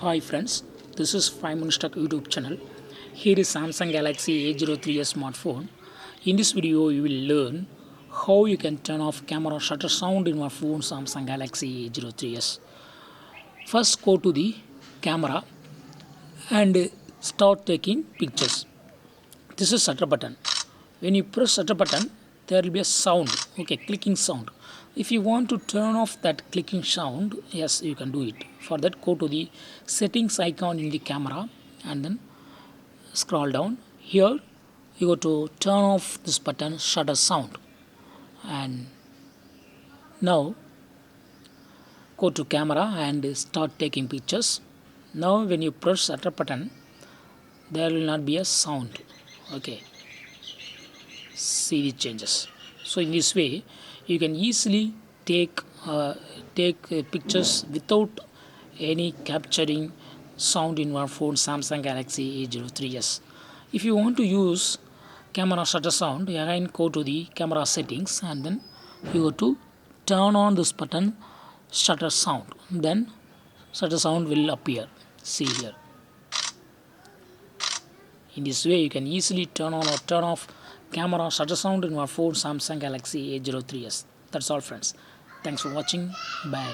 Hi friends, this is 5 Minutes Tech YouTube channel. Here is Samsung Galaxy A03s smartphone. In this video, you will learn how you can turn off camera shutter sound in your phone Samsung Galaxy A03s. First, go to the camera and start taking pictures. This is shutter button. When you press shutter button, there will be a sound, clicking sound. If you want to turn off that clicking sound, yes, you can do it. For that, go to the settings icon in the camera and then scroll down. Here, you go to turn off this button, shutter sound. And now, go to camera and start taking pictures. Now, when you press shutter button, there will not be a sound. Okay, see the changes. So in this way you can easily take pictures without any capturing sound in your phone Samsung Galaxy A03s. If you want to use camera shutter sound, again go to the camera settings and then you go to turn on this button shutter sound, then shutter sound will appear. See here. In this way, you can easily turn on or turn off camera shutter sound in your phone Samsung Galaxy A03s. That's all friends. Thanks for watching. Bye.